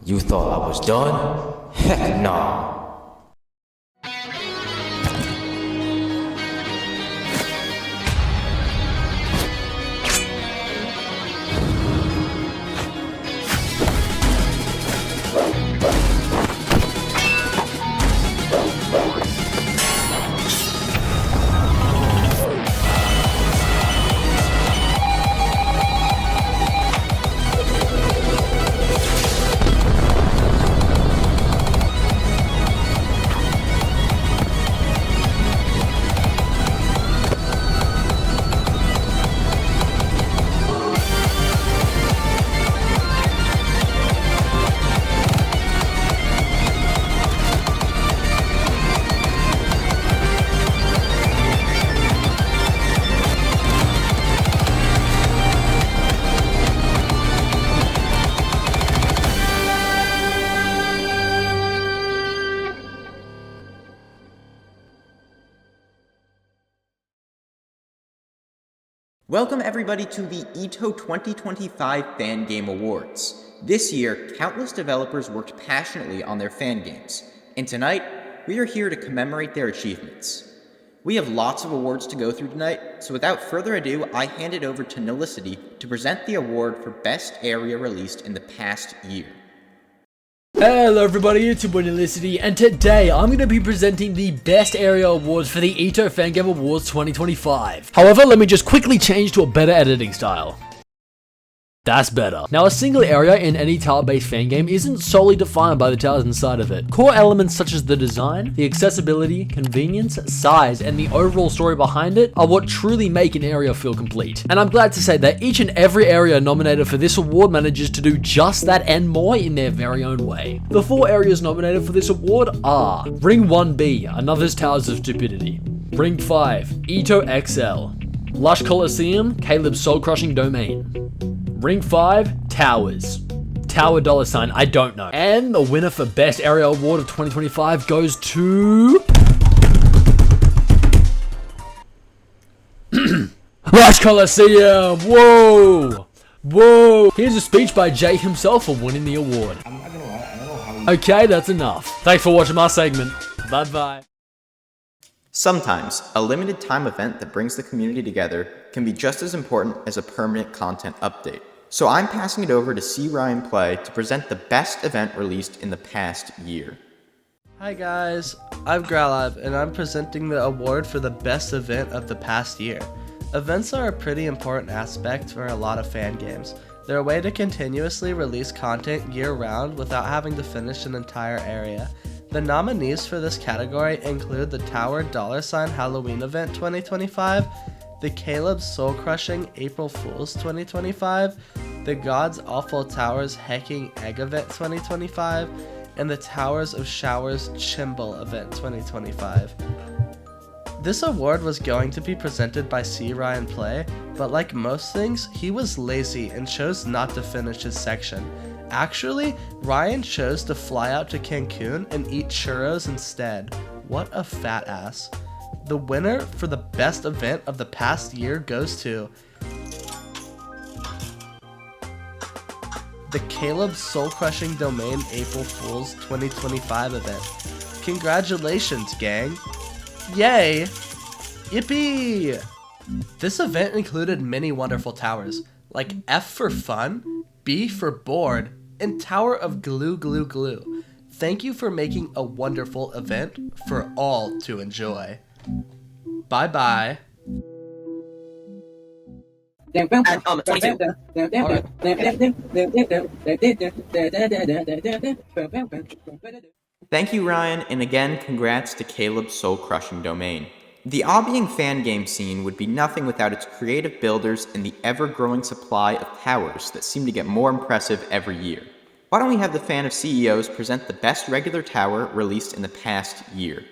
You thought I was done? Heck nah. Welcome everybody to the EToH 2025 Fangame Awards. This year, countless developers worked passionately on their fan games, and tonight, we are here to commemorate their achievements. We have lots of awards to go through tonight, so without further ado, I hand it over to Nelicity to present the award for Best Area released in the past year. Hello everybody, it's your boy Nelicity, and today I'm going to be presenting the Best Area Awards for the EToH Fangame Awards 2025. However, let me just quickly change to a better editing style. That's better. Now, a single area in any tile-based fan game isn't solely defined by the tiles inside of it. Core elements such as the design, the accessibility, convenience, size, and the overall story behind it are what truly make an area feel complete. And I'm glad to say that each and every area nominated for this award manages to do just that and more in their very own way. The 4 areas nominated for this award are Ring 1B, Another's Towers of Stupidity; Ring 5, EToH XL; Lush Coliseum, Caleb's Soul-Crushing Domain; Ring 5, Towers. Tower $, I don't know. And the winner for Best Area Award of 2025 goes to... Lush Coliseum! Whoa! Whoa! Here's a speech by Jay himself for winning the award. I'm not gonna lie, I don't know how. Okay, that's enough. Thanks for watching my segment. Bye-bye. Sometimes, a limited time event that brings the community together can be just as important as a permanent content update. So I'm passing it over to C. Ryan Play to present the best event released in the past year. Hi guys, I'm Growlab and I'm presenting the award for the best event of the past year. Events are a pretty important aspect for a lot of fan games. They're a way to continuously release content year-round without having to finish an entire area. The nominees for this category include the Tower $sign Halloween Event 2025, the Caleb's Soul Crushing April Fools 2025, the God's Awful Towers Hacking Egg Event 2025, and the Towers of Showers Chimble Event 2025. This award was going to be presented by C. Ryan Play, but like most things, he was lazy and chose not to finish his section. Actually, Ryan chose to fly out to Cancun and eat churros instead. What a fat ass. The winner for the best event of the past year goes to the Caleb Soul Crushing Domain April Fools 2025 event. Congratulations, gang! Yay! Yippee! This event included many wonderful towers, like F for Fun, B for Bored, and Tower of Glue Glue Glue. Thank you for making a wonderful event for all to enjoy. Bye bye. And 22. Thank you, Ryan, and again, congrats to Caleb's soul-crushing domain. The obbying fan game scene would be nothing without its creative builders and the ever-growing supply of towers that seem to get more impressive every year. Why don't we have the fan of CEOs present the best regular tower released in the past year?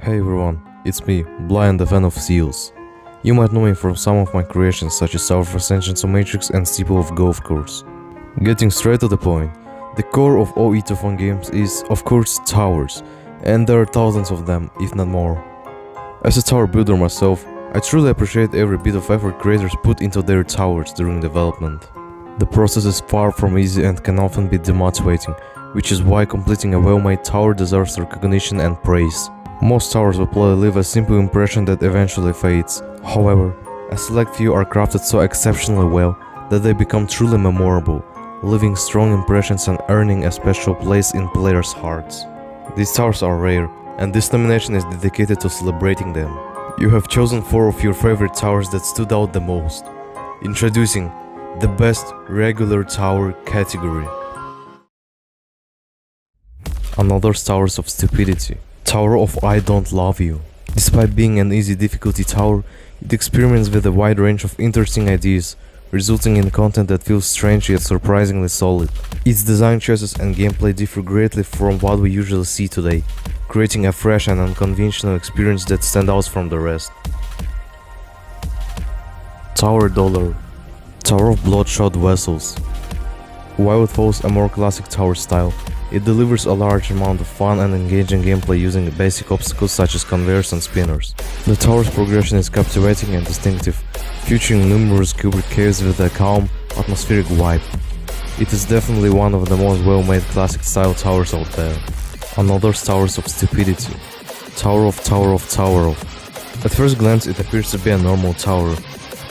Hey everyone, it's me, Blind, the fan of seals. You might know me from some of my creations such as Tower of Ascension Matrix and Steeple of Golf Course. Getting straight to the point, the core of all EToH Fangames is, of course, towers, and there are thousands of them, if not more. As a tower builder myself, I truly appreciate every bit of effort creators put into their towers during development. The process is far from easy and can often be demotivating, which is why completing a well-made tower deserves recognition and praise. Most towers will probably leave a simple impression that eventually fades. However, a select few are crafted so exceptionally well that they become truly memorable, leaving strong impressions and earning a special place in players' hearts. These towers are rare, and this nomination is dedicated to celebrating them. You have chosen 4 of your favorite towers that stood out the most. Introducing the best regular tower category. Another Towers of Stupidity. Tower of I Don't Love You. Despite being an easy difficulty tower, it experiments with a wide range of interesting ideas, resulting in content that feels strange yet surprisingly solid. Its design choices and gameplay differ greatly from what we usually see today, creating a fresh and unconventional experience that stands out from the rest. Tower Dollar. Tower of Bloodshot Vessels. While it follows a more classic tower style, it delivers a large amount of fun and engaging gameplay using basic obstacles such as conveyors and spinners. The tower's progression is captivating and distinctive, featuring numerous cubic caves with a calm, atmospheric vibe. It is definitely one of the most well-made classic-style towers out there. Another Towers of Stupidity. Tower of. At first glance it appears to be a normal tower,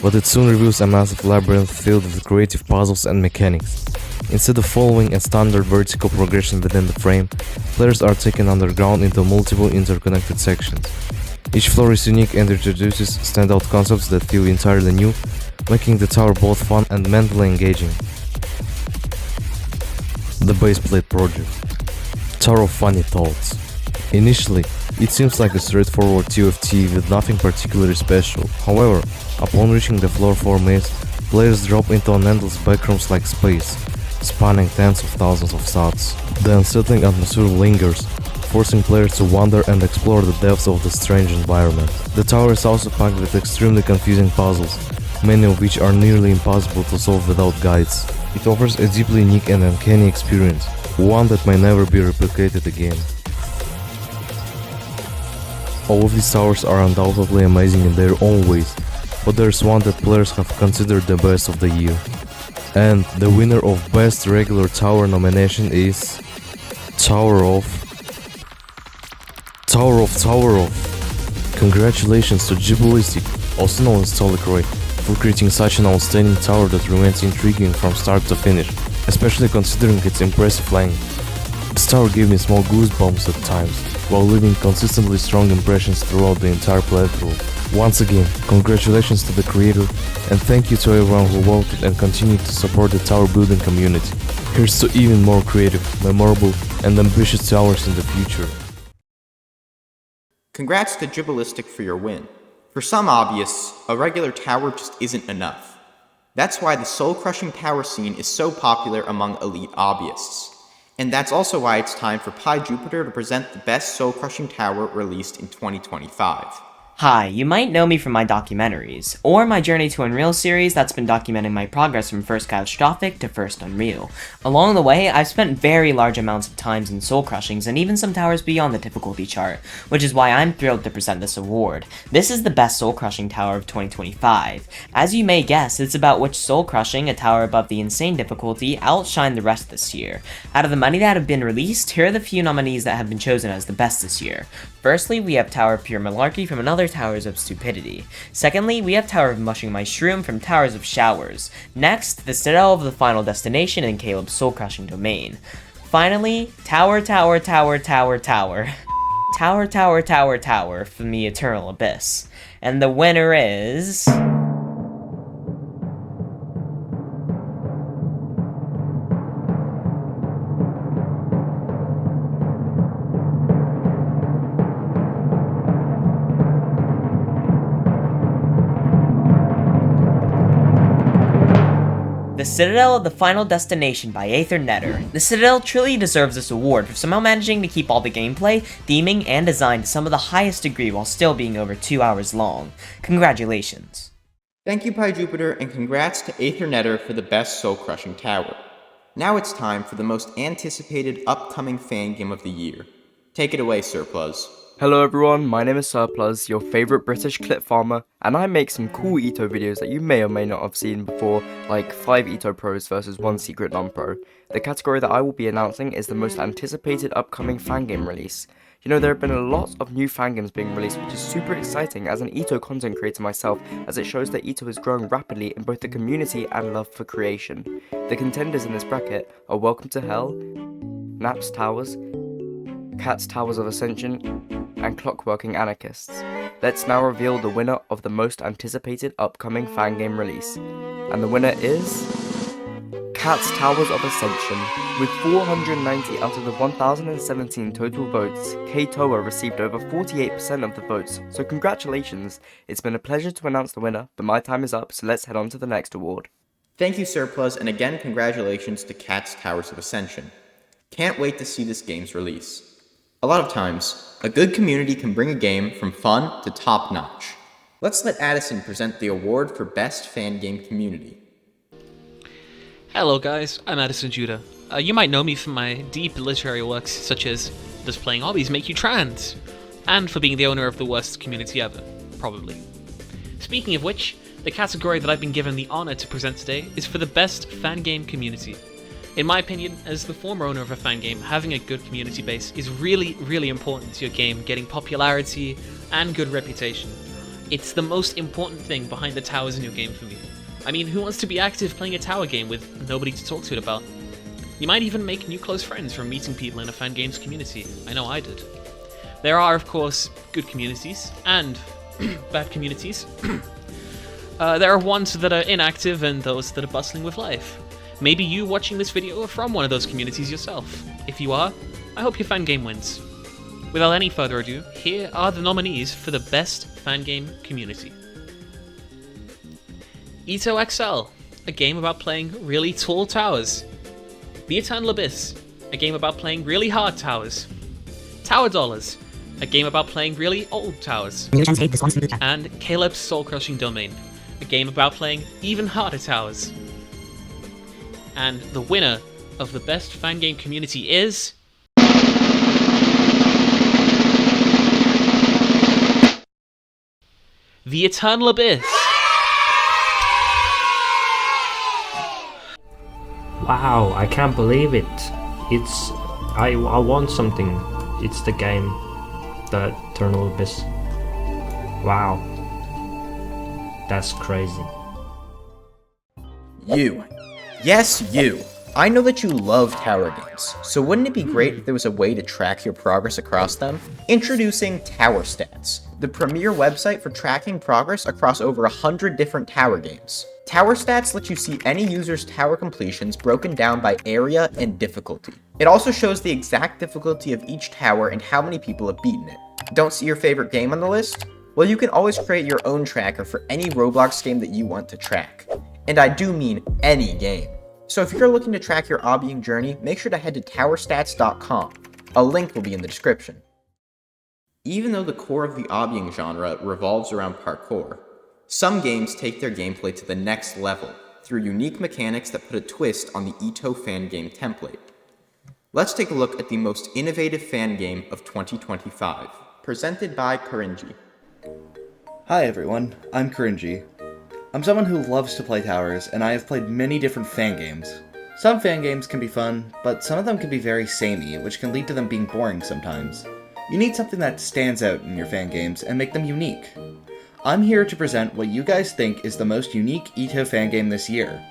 but it soon reveals a massive labyrinth filled with creative puzzles and mechanics. Instead of following a standard vertical progression within the frame, players are taken underground into multiple interconnected sections. Each floor is unique and introduces standout concepts that feel entirely new, making the tower both fun and mentally engaging. The Baseplate Project. Tower of Funny Thoughts. Initially, it seems like a straightforward TFT with nothing particularly special. However, upon reaching the floor 4 maze, players drop into an endless backrooms like space, spanning tens of thousands of shots. The unsettling atmosphere lingers, forcing players to wander and explore the depths of the strange environment. The tower is also packed with extremely confusing puzzles, many of which are nearly impossible to solve without guides. It offers a deeply unique and uncanny experience, one that may never be replicated again. All of these towers are undoubtedly amazing in their own ways, but there's one that players have considered the best of the year. And the winner of Best Regular Tower nomination is Tower of. Congratulations to Jibulistic, also known as Tolikroy, for creating such an outstanding tower that remains intriguing from start to finish, especially considering its impressive length. This tower gave me small goosebumps at times, while leaving consistently strong impressions throughout the entire playthrough. Once again, congratulations to the creator, and thank you to everyone who voted and continued to support the tower building community. Here's to even more creative, memorable, and ambitious towers in the future. Congrats to Jibbalistic for your win. For some hobbyists, a regular tower just isn't enough. That's why the soul-crushing tower scene is so popular among elite hobbyists. And that's also why it's time for PyJupiter to present the best soul-crushing tower released in 2025. Hi, you might know me from my documentaries, or my Journey to Unreal series that's been documenting my progress from first Catastrophic to first Unreal. Along the way, I've spent very large amounts of times in soul crushings and even some towers beyond the difficulty chart, which is why I'm thrilled to present this award. This is the best soul crushing tower of 2025. As you may guess, it's about which soul crushing, a tower above the insane difficulty, outshined the rest this year. Out of the many that have been released, here are the few nominees that have been chosen as the best this year. Firstly, we have Tower of Pure Malarkey from another Towers of Stupidity. Secondly, we have Tower of Mushing My Shroom from Towers of Showers. Next, the Citadel of the Final Destination in Caleb's Soul Crushing Domain. Finally, Tower from the Eternal Abyss. And the winner is... The Citadel of the Final Destination by Aether Netter. The Citadel truly deserves this award for somehow managing to keep all the gameplay, theming, and design to some of the highest degree while still being over 2 hours long. Congratulations. Thank you, PyJupiter, and congrats to Aether Netter for the best soul-crushing tower. Now it's time for the most anticipated upcoming fan game of the year. Take it away, Surplus. Hello everyone, my name is Surplus, your favourite British clip farmer, and I make some cool EToH videos that you may or may not have seen before, like 5 EToH pros versus 1 secret non-pro. The category that I will be announcing is the most anticipated upcoming fangame release. You know, there have been a lot of new fangames being released, which is super exciting as an EToH content creator myself, as it shows that EToH is growing rapidly in both the community and love for creation. The contenders in this bracket are Welcome to Hell, Naps Towers, Cat's Towers of Ascension, and Clockworking Anarchists. Let's now reveal the winner of the most anticipated upcoming fangame release. And the winner is... Cat's Towers of Ascension. With 490 out of the 1017 total votes, KTOA received over 48% of the votes, so congratulations. It's been a pleasure to announce the winner, but my time is up, so let's head on to the next award. Thank you, Surplus, and again congratulations to Cat's Towers of Ascension. Can't wait to see this game's release. A lot of times, a good community can bring a game from fun to top-notch. Let's let Addison present the award for Best Fan Game Community. Hello guys, I'm Addison Judah. You might know me from my deep literary works such as Does Playing Hobbies Make You Trans? And for being the owner of the worst community ever, probably. Speaking of which, the category that I've been given the honor to present today is for the Best Fan Game Community. In my opinion, as the former owner of a fan game, having a good community base is really important to your game getting popularity and good reputation. It's the most important thing behind the towers in your game for me. I mean, who wants to be active playing a tower game with nobody to talk to it about? You might even make new close friends from meeting people in a fan games community. I know I did. There are, of course, good communities and bad communities. There are ones that are inactive and those that are bustling with life. Maybe you watching this video are from one of those communities yourself. If you are, I hope your fan game wins. Without any further ado, here are the nominees for the Best Fan Game Community. EToH XL, a game about playing really tall towers. The Eternal Abyss, a game about playing really hard towers. Tower Dollars, a game about playing really old towers. And Caleb's Soul Crushing Domain, a game about playing even harder towers. And the winner of the Best Fan Game Community is... The Eternal Abyss! Wow, I can't believe it. I want something. It's the game. The Eternal Abyss. Wow. That's crazy. You. Yes, you. I know that you love tower games, so wouldn't it be great if there was a way to track your progress across them? Introducing Tower Stats, the premier website for tracking progress across over 100 different tower games. Tower Stats lets you see any user's tower completions broken down by area and difficulty. It also shows the exact difficulty of each tower and how many people have beaten it. Don't see your favorite game on the list? Well, you can always create your own tracker for any Roblox game that you want to track. And I do mean any game. So if you're looking to track your obbying journey, make sure to head to towerstats.com. A link will be in the description. Even though the core of the obbying genre revolves around parkour, some games take their gameplay to the next level through unique mechanics that put a twist on the EToH Fangame template. Let's take a look at the most innovative fan game of 2025, presented by Karinji. Hi everyone, I'm Karinji. I'm someone who loves to play towers, and I have played many different fan games. Some fan games can be fun, but some of them can be very samey, which can lead to them being boring sometimes. You need something that stands out in your fan games and make them unique. I'm here to present what you guys think is the most unique EToH fan game this year.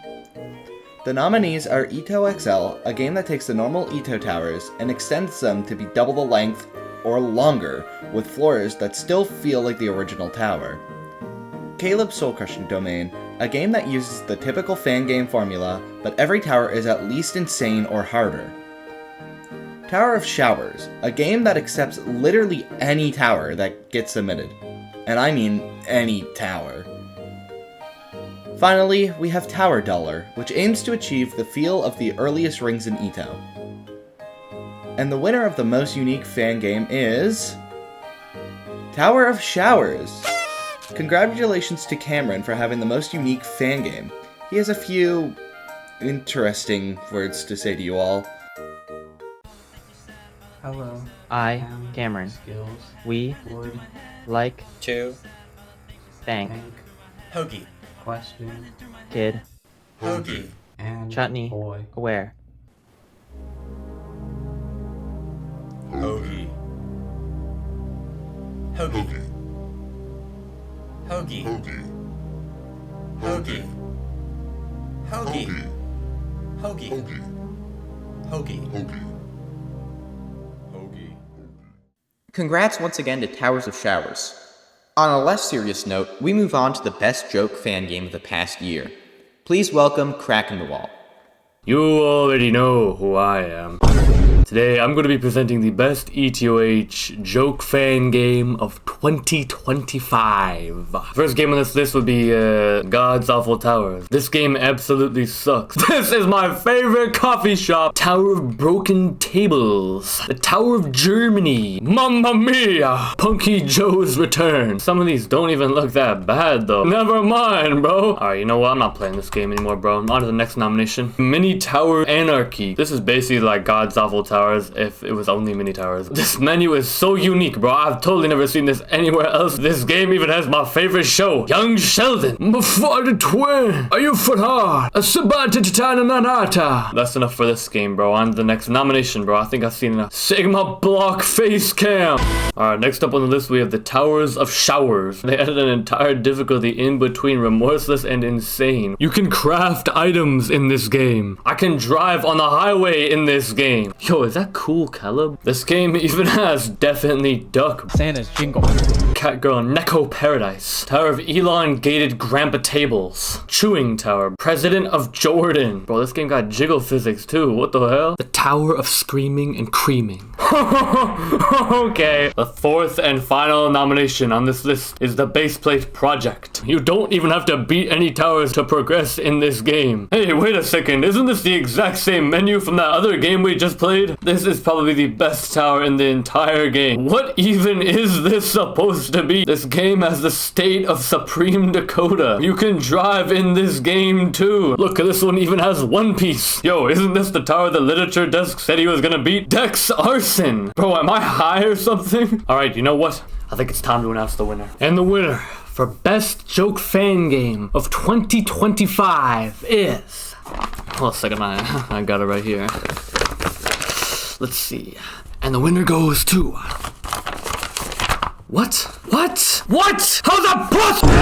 The nominees are EToH XL, a game that takes the normal EToH towers and extends them to be double the length or longer, with floors that still feel like the original tower. Caleb's Soul Crushing Domain, a game that uses the typical fan game formula, but every tower is at least insane or harder. Tower of Showers, a game that accepts literally any tower that gets submitted. And I mean any tower. Finally, we have Tower Dollar, which aims to achieve the feel of the earliest rings in EToH. And the winner of the most unique fan game is... Tower of Showers! Congratulations to Cameron for having the most unique fan game. He has a few interesting words to say to you all. Hello. I, Cameron. Skills. We Would. like Two. thank Hoagie. Question. kid Hoagie. And chutney boy. aware. Hoagie. Hoagie. Hoagie. Hoagie. Hoagie. Hoagie. Hoagie. Congrats once again to Towers of Showers. On a less serious note, we move on to the best joke fan game of the past year. Please welcome Crack in the Wall. You already know who I am. Today I'm going to be presenting the best EToH joke fan game of 2025. First game on this list would be God's Awful Towers. This game absolutely sucks. This is my favorite coffee shop. Tower of Broken Tables. The Tower of Germany. Mamma Mia! Punky Joe's Return. Some of these don't even look that bad though. Never mind, bro. Alright, you know what? I'm not playing this game anymore, bro. On to the next nomination. Mini Tower Anarchy. This is basically like God's Awful Towers if it was only mini towers. This menu is so unique, bro. I've totally never seen this anywhere else. This game even has my favorite show, Young Sheldon. Before the twin, are you for her? A sabata titana nanata. That's enough for this game, bro. On to the next nomination, bro. I think I've seen a Sigma block face cam. Alright, next up on the list we have the Towers of Showers. They added an entire difficulty in between remorseless and insane. You can craft items in this game. I can drive on the highway in this game. Yo, is that cool, Caleb? This game even has Definitely Duck, Santa's Jingle, Catgirl Neko Paradise, Tower of Elongated Grandpa Tables, Chewing Tower, President of Jordan. Bro, this game got jiggle physics too, what the hell? The Tower of Screaming and Creaming. Okay. The fourth and final nomination on this list is the Baseplate Project. You don't even have to beat any towers to progress in this game. Hey, wait a second, isn't this the exact same menu from that other game we just played? This is probably the best tower in the entire game. What even is this supposed to be? This game has the state of Supreme Dakota. You can drive in this game too. Look, this one even has One Piece. Yo, isn't this the tower the literature desk said he was gonna beat? Dex Arson. Bro, am I high or something? Alright, you know what? I think it's time to announce the winner. And the winner for Best Joke Fan Game of 2025 is... Hold on a second, I got it right here. Let's see. And the winner goes to... What? What? What? How's that possible?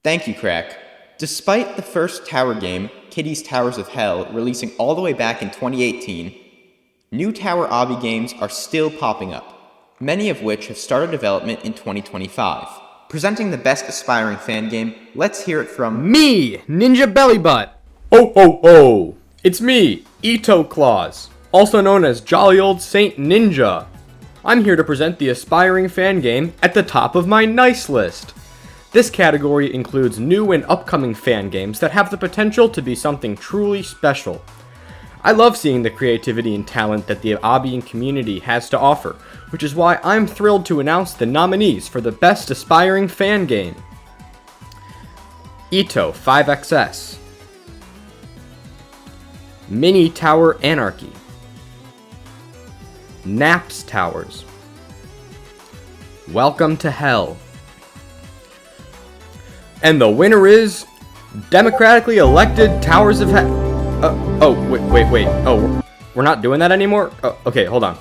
Thank you, Crack. Despite the first tower game, Kitty's Towers of Hell, releasing all the way back in 2018, new tower obby games are still popping up, many of which have started development in 2025. Presenting the best aspiring fan game, let's hear it from me, Ninja Bellybutt. Ho ho ho! It's me, EToH Claus, also known as Jolly Old Saint Ninja. I'm here to present the aspiring fan game at the top of my nice list. This category includes new and upcoming fan games that have the potential to be something truly special. I love seeing the creativity and talent that the obbying community has to offer, which is why I'm thrilled to announce the nominees for the best aspiring fan game. EToH 5XS, Mini Tower Anarchy, Naps Towers, Welcome to Hell, and the winner is democratically elected Towers of Hell. Wait. Oh, we're not doing that anymore? Oh, okay, hold on.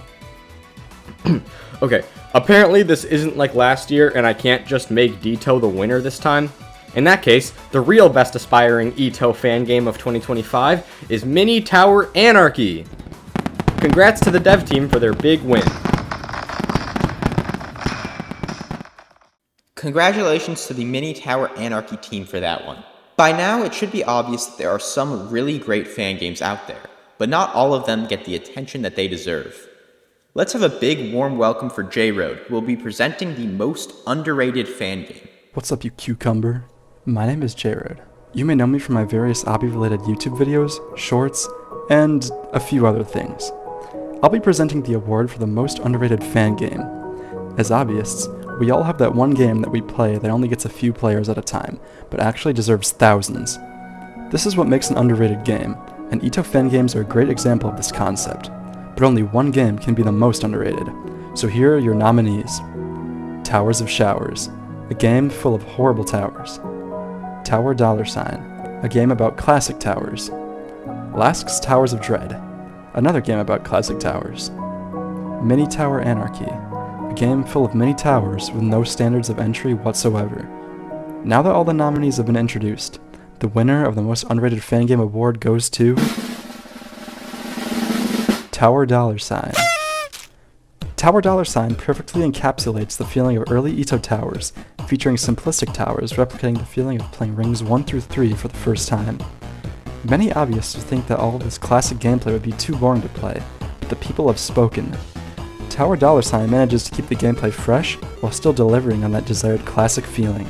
Okay, apparently this isn't like last year and I can't just make EToH the winner this time. In that case, the real best aspiring EToH fan game of 2025 is Mini Tower Anarchy. Congrats to the dev team for their big win. Congratulations to the Mini Tower Anarchy team for that one. By now, it should be obvious that there are some really great fan games out there, but not all of them get the attention that they deserve. Let's have a big warm welcome for J-Road, who will be presenting the most underrated fan game. What's up, you cucumber? My name is J-Road. You may know me from my various obby-related YouTube videos, shorts, and a few other things. I'll be presenting the award for the most underrated fan game. As hobbyists, we all have that one game that we play that only gets a few players at a time, but actually deserves thousands. This is what makes an underrated game, and EToH fan games are a great example of this concept. But only one game can be the most underrated, so here are your nominees. Towers of Showers, a game full of horrible towers. Tower $, a game about classic towers. Lask's Towers of Dread, another game about classic towers. Mini Tower Anarchy, a game full of mini towers with no standards of entry whatsoever. Now that all the nominees have been introduced, the winner of the most underrated fan game award goes to Tower $. Tower $, perfectly encapsulates the feeling of early EToH towers, featuring simplistic towers replicating the feeling of playing rings 1 through 3 for the first time. Many hobbyists think that all of this classic gameplay would be too boring to play, but the people have spoken. Tower $, manages to keep the gameplay fresh while still delivering on that desired classic feeling.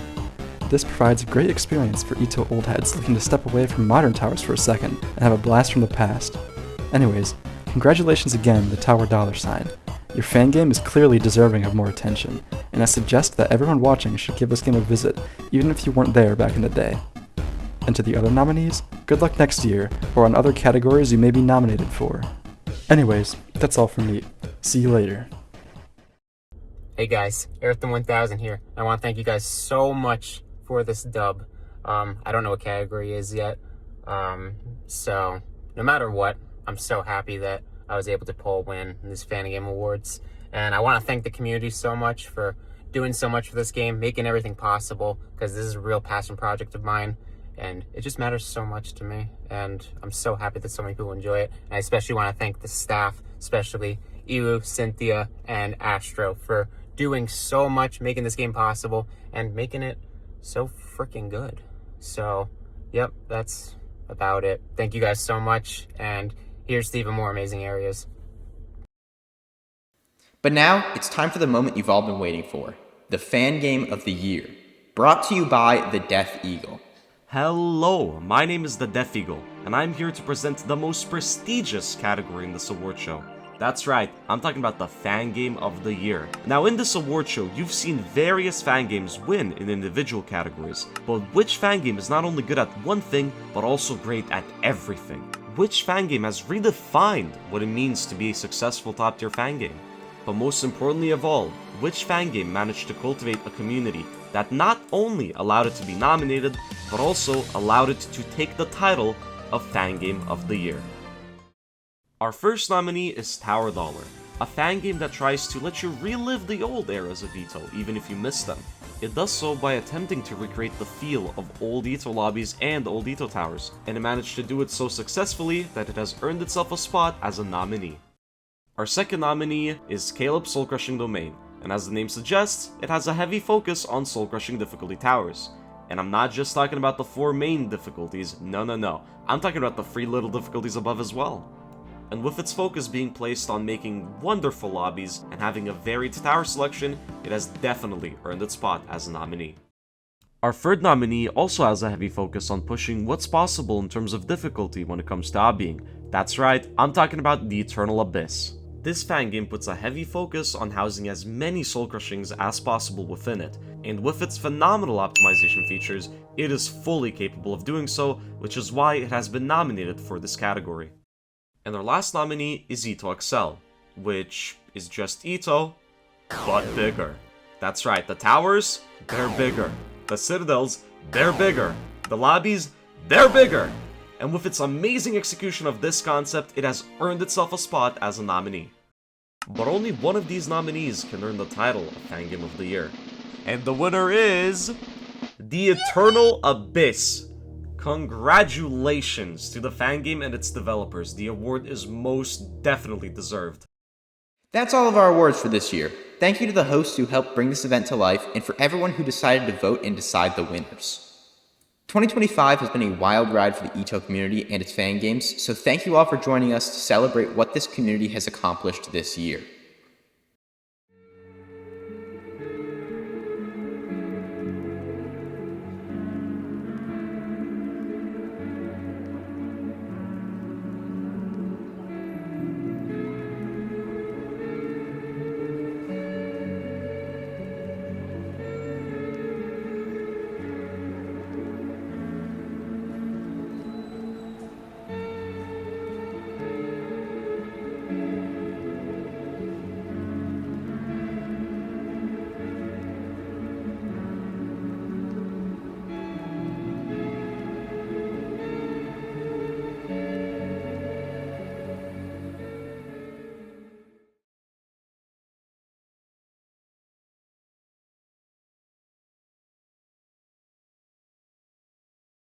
This provides a great experience for EToH old heads looking to step away from modern towers for a second and have a blast from the past. Anyways, congratulations again, the Tower $. Your fan game is clearly deserving of more attention, and I suggest that everyone watching should give this game a visit, even if you weren't there back in the day. And to the other nominees, good luck next year, or on other categories you may be nominated for. Anyways, that's all from me. See you later. Hey guys, Earthen1000 here. I want to thank you guys so much for this dub. I don't know what category it is yet, so no matter what, I'm so happy that I was able to pull a win in these Fan Game Awards. And I want to thank the community so much for doing so much for this game, making everything possible, because this is a real passion project of mine, and it just matters so much to me, and I'm so happy that so many people enjoy it. And I especially want to thank the staff, especially Ilu, Cynthia, and Astro, for doing so much, making this game possible, and making it so freaking good. So, yep, that's about it. Thank you guys so much, and here's to even more amazing areas. But now, it's time for the moment you've all been waiting for. The Fan Game of the Year. Brought to you by the Death Eagle. Hello, my name is the Death Eagle, and I'm here to present the most prestigious category in this award show. That's right, I'm talking about the Fan Game of the Year. Now in this award show, you've seen various fan games win in individual categories, but which fan game is not only good at one thing, but also great at everything? Which fan game has redefined what it means to be a successful top-tier fan game? But most importantly of all, which fan game managed to cultivate a community that not only allowed it to be nominated, but also allowed it to take the title of Fan Game of the Year? Our first nominee is Tower $, a fan game that tries to let you relive the old eras of EToH even if you miss them. It does so by attempting to recreate the feel of old EToH lobbies and old EToH towers, and it managed to do it so successfully that it has earned itself a spot as a nominee. Our second nominee is Caleb's Soul Crushing Domain, and as the name suggests, it has a heavy focus on soul crushing difficulty towers. And I'm not just talking about the 4 main difficulties, no. I'm talking about the free little difficulties above as well. And with its focus being placed on making wonderful lobbies and having a varied tower selection, it has definitely earned its spot as a nominee. Our third nominee also has a heavy focus on pushing what's possible in terms of difficulty when it comes to obbying. That's right, I'm talking about the Eternal Abyss. This fangame puts a heavy focus on housing as many soul crushings as possible within it, and with its phenomenal optimization features, it is fully capable of doing so, which is why it has been nominated for this category. And our last nominee is EToH XL, which is just EToH, but bigger. That's right, the towers, they're bigger. The citadels, they're bigger. The lobbies, they're bigger. And with its amazing execution of this concept, it has earned itself a spot as a nominee. But only one of these nominees can earn the title of Fangame of the Year. And the winner is the Eternal Abyss. Congratulations to the fangame and its developers. The award is most definitely deserved. That's all of our awards for this year. Thank you to the hosts who helped bring this event to life, and for everyone who decided to vote and decide the winners. 2025 has been a wild ride for the EToH community and its fangames, so thank you all for joining us to celebrate what this community has accomplished this year.